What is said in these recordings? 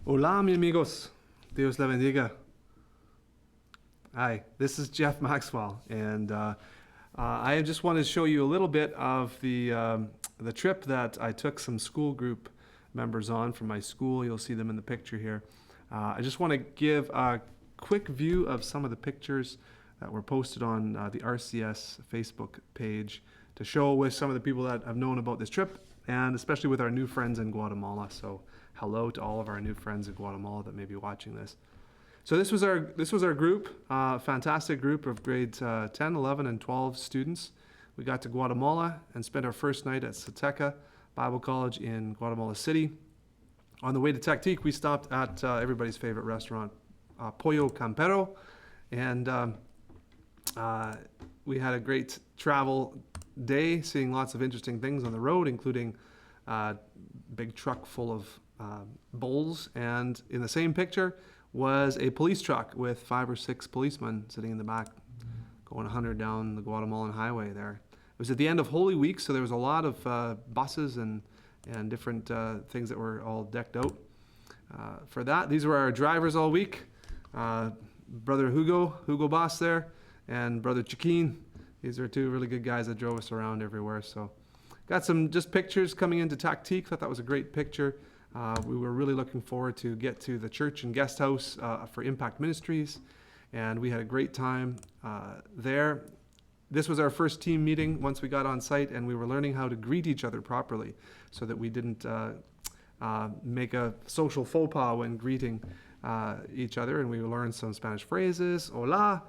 Hola, mi amigos. Dios le bendiga. Hi, this is Jeff Maxwell, and I just wanted to show you a little bit of the trip that I took some school group members on from my school. You'll see them in the picture here. I just want to give a quick view of some of the pictures that were posted on the RCS Facebook page to show with some of the people that have known about this trip, and especially with our new friends in Guatemala. So hello to all of our new friends in Guatemala that may be watching this. So this was our group, fantastic group of grades 10, 11, and 12 students. We got to Guatemala and spent our first night at Sateca Bible College in Guatemala City. On the way to Tactique, we stopped at everybody's favorite restaurant, Pollo Campero, and we had a great travel day, seeing lots of interesting things on the road, including a big truck full of bowls, and in the same picture was a police truck with 5 or 6 policemen sitting in the back, going 100 down the Guatemalan highway there. It was at the end of Holy Week, so there was a lot of buses and different things that were all decked out. For that, these were our drivers all week. Brother Hugo Boss there, and Brother Chiquin. These are 2 really good guys that drove us around everywhere. So got some just pictures coming into Tactique. Thought that was a great picture. We were really looking forward to get to the church and guest house for Impact Ministries, and we had a great time there. This was our first team meeting once we got on site, and we were learning how to greet each other properly so that we didn't make a social faux pas when greeting each other, and we learned some Spanish phrases. Hola,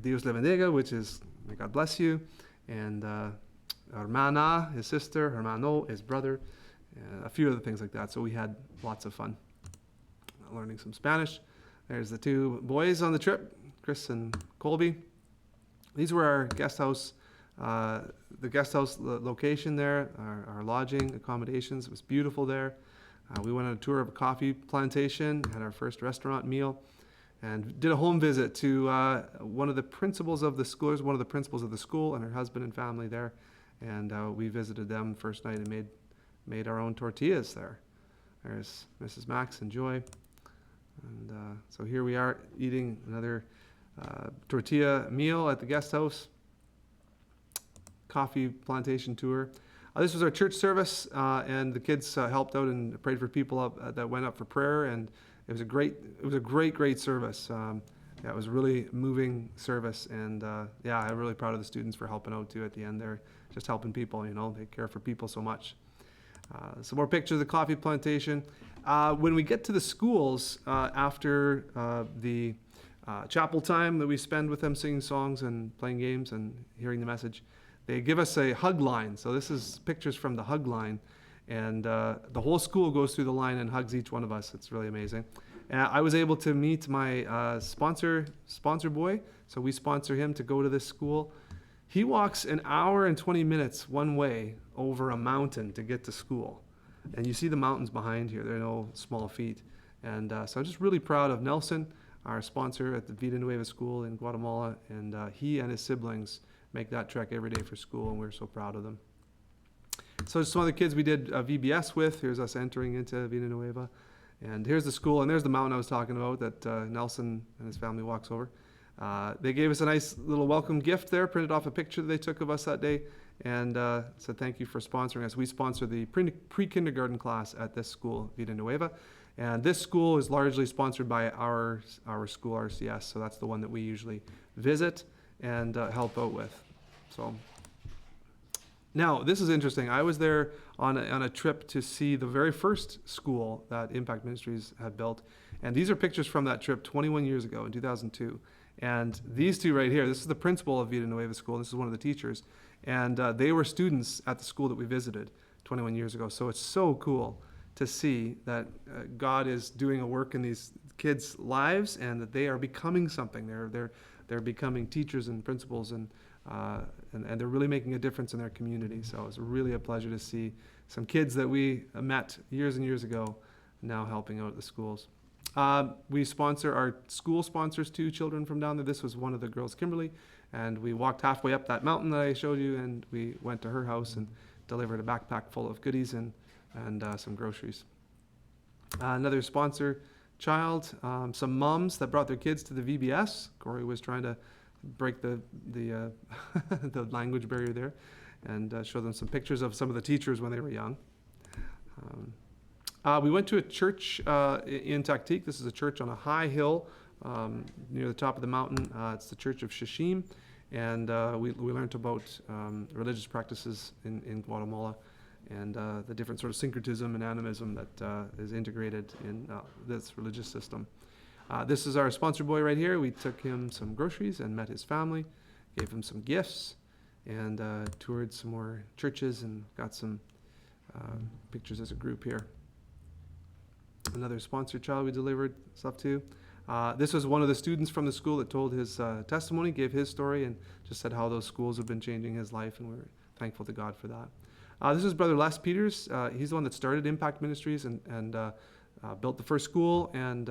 Dios le bendiga, which is may God bless you, and hermana, his sister, hermano, his brother, a few other things like that. So we had lots of fun learning some Spanish. There's the 2 boys on the trip, Chris and Colby. These were our guest house, the guest house location there, our lodging accommodations. It was beautiful there. We went on a tour of a coffee plantation, had our first restaurant meal, and did a home visit to one of the principals of the school. There's one of the principals of the school and her husband and family there, and we visited them first night and made our own tortillas there. There's Mrs. Max and Joy. And so here we are eating another tortilla meal at the guest house. Coffee plantation tour. This was our church service, and the kids helped out and prayed for people that went up for prayer, and it was a great service. Yeah, it was a really moving service, and yeah, I'm really proud of the students for helping out too at the end there, just helping people. They care for people so much. Some more pictures of the coffee plantation. When we get to the schools after the chapel time that we spend with them singing songs and playing games and hearing the message, they give us a hug line. So this is pictures from the hug line, and the whole school goes through the line and hugs each one of us. It's really amazing. I was able to meet my sponsor boy, so we sponsor him to go to this school. He walks an hour and 20 minutes one way over a mountain to get to school. And you see the mountains behind here. They're no small feat. And so I'm just really proud of Nelson, our sponsor at the Vida Nueva School in Guatemala. And he and his siblings make that trek every day for school, and we're so proud of them. So some other kids we did VBS with. Here's us entering into Vida Nueva. And here's the school, and there's the mountain I was talking about that Nelson and his family walks over. They gave us a nice little welcome gift there, printed off a picture that they took of us that day, and said thank you for sponsoring us. We sponsor the pre-kindergarten class at this school, Vida Nueva, and this school is largely sponsored by our school, RCS, so that's the one that we usually visit and help out with. So now, this is interesting. I was there on a trip to see the very first school that Impact Ministries had built, and these are pictures from that trip 21 years ago in 2002. And these 2 right here, this is the principal of Vida Nueva School, and this is one of the teachers, and they were students at the school that we visited 21 years ago. So it's so cool to see that God is doing a work in these kids' lives, and that they are becoming something. They're becoming teachers and principals, and they're really making a difference in their community. So it's really a pleasure to see some kids that we met years and years ago now helping out at the schools. We sponsor, our school sponsors 2 children from down there. This was one of the girls, Kimberly, and we walked halfway up that mountain that I showed you, and we went to her house and delivered a backpack full of goodies and some groceries. Another sponsor child, some moms that brought their kids to the VBS. Corey was trying to break the the language barrier there, and show them some pictures of some of the teachers when they were young. We went to a church in Taktik. This is a church on a high hill near the top of the mountain. It's the Church of Shishim, and we learned about religious practices in Guatemala, and the different sort of syncretism and animism that is integrated in this religious system. This is our sponsor boy right here. We took him some groceries and met his family, gave him some gifts, and toured some more churches and got some pictures as a group here. Another sponsored child we delivered stuff to. This was one of the students from the school that told his testimony, gave his story, and just said how those schools have been changing his life, and we're thankful to God for that. This is Brother Les Peters. He's the one that started Impact Ministries and built the first school, and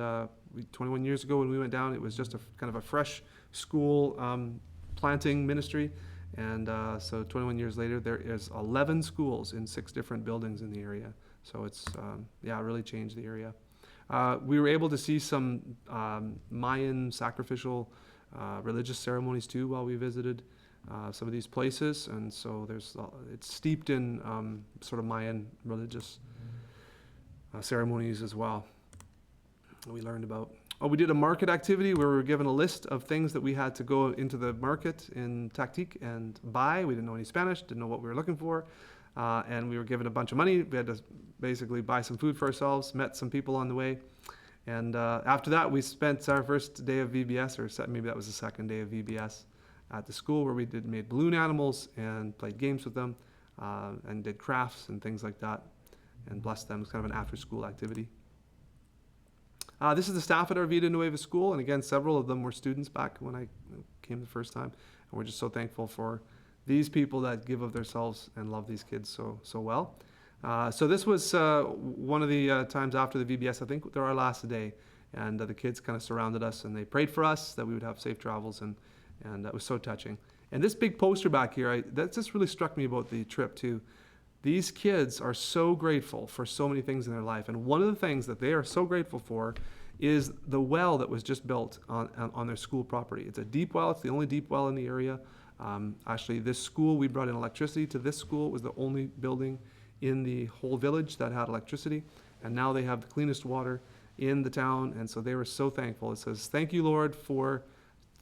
21 years ago when we went down, it was just a kind of a fresh school planting ministry, and so 21 years later, there is 11 schools in 6 different buildings in the area. So it's, really changed the area. We were able to see some Mayan sacrificial religious ceremonies too while we visited some of these places, and so it's steeped in sort of Mayan religious ceremonies as well. We learned about. We did a market activity where we were given a list of things that we had to go into the market in Taktik and buy. We didn't know any Spanish, didn't know what we were looking for. And we were given a bunch of money. We had to basically buy some food for ourselves, met some people on the way. And after that, we spent our first day of VBS, or maybe that was the second day of VBS, at the school where we made balloon animals and played games with them and did crafts and things like that and blessed them. It was kind of an after-school activity. This is the staff at our Vida Nueva school. And again, several of them were students back when I came the first time. And we're just so thankful for these people that give of themselves and love these kids so well. So this was one of the times after the VBS, I think they're our last day, and the kids kind of surrounded us and they prayed for us that we would have safe travels, and that was so touching. And this big poster back here, that just really struck me about the trip too. These kids are so grateful for so many things in their life, and one of the things that they are so grateful for is the well that was just built on their school property. It's a deep well. It's the only deep well in the area. Actually, this school, we brought in electricity to this school. It was the only building in the whole village that had electricity, and now they have the cleanest water in the town, and so they were so thankful. It says, "Thank you, Lord, for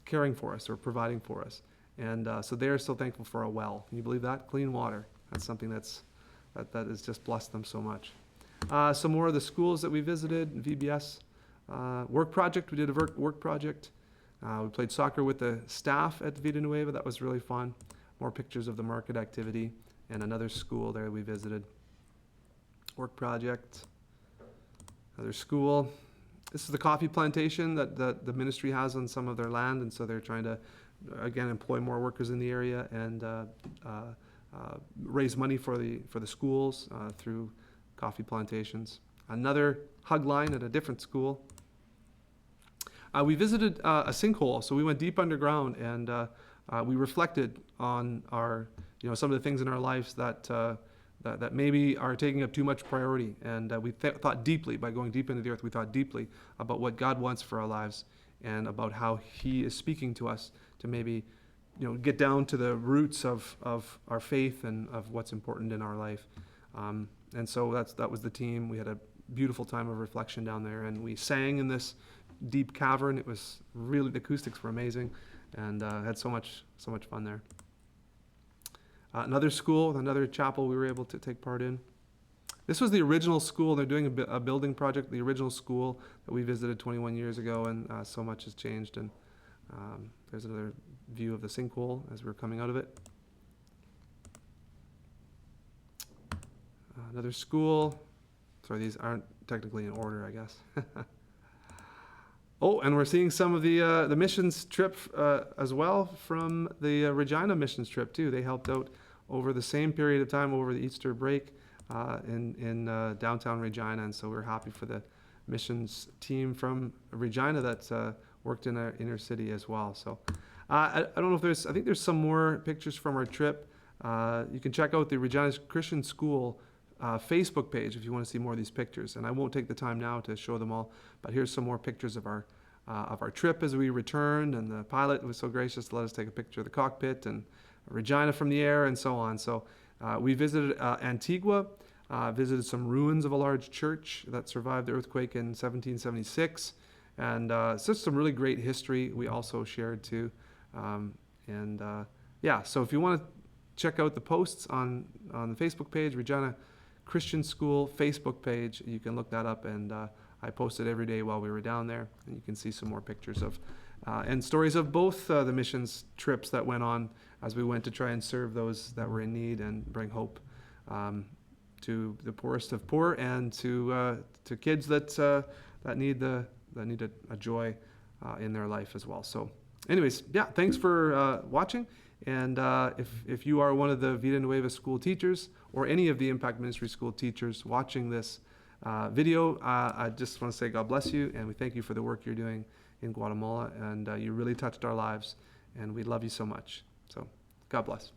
caring for us or providing for us." And so they are so thankful for a well. Can you believe that? Clean water. That's something that has just blessed them so much. Some more of the schools that we visited, VBS. Work project, we did a work project. We played soccer with the staff at Vida Nueva. That was really fun. More pictures of the market activity, and another school there we visited. Work project, another school. This is the coffee plantation that the ministry has on some of their land, and so they're trying to, again, employ more workers in the area and raise money for the schools through coffee plantations. Another hug line at a different school. We visited a sinkhole, so we went deep underground, and we reflected on our, some of the things in our lives that maybe are taking up too much priority. And we thought deeply, by going deep into the earth, we thought deeply about what God wants for our lives and about how He is speaking to us to maybe, get down to the roots of our faith and of what's important in our life. And so that was the team. We had a beautiful time of reflection down there, and we sang in this deep cavern. It was really, the acoustics were amazing, and had so much fun there. Another school, another chapel we were able to take part in. This was the original school. They're doing a building project, the original school that we visited 21 years ago, and so much has changed. And there's another view of the sinkhole as we're coming out of it. Another school. Sorry, these aren't technically in order, I guess. Oh, and we're seeing some of the missions trip as well from the Regina missions trip too. They helped out over the same period of time over the Easter break in downtown Regina, and so we're happy for the missions team from Regina that worked in our inner city as well. So I don't know if I think there's some more pictures from our trip. You can check out the Regina Christian School Facebook page if you want to see more of these pictures. And I won't take the time now to show them all, but here's some more pictures of our trip as we returned, and the pilot was so gracious to let us take a picture of the cockpit, and Regina from the air, and so on. So we visited Antigua, visited some ruins of a large church that survived the earthquake in 1776, and it's just some really great history we also shared too. So if you want to check out the posts on the Facebook page, Regina Christian School Facebook page, you can look that up, and I posted every day while we were down there, and you can see some more pictures of and stories of both the missions trips that went on as we went to try and serve those that were in need and bring hope to the poorest of poor, and to kids that need a joy in their life as well. So anyways, thanks for watching. And if you are one of the Vida Nueva school teachers or any of the Impact Ministry school teachers watching this video, I just want to say God bless you, and we thank you for the work you're doing in Guatemala, and you really touched our lives, and we love you so much. So God bless.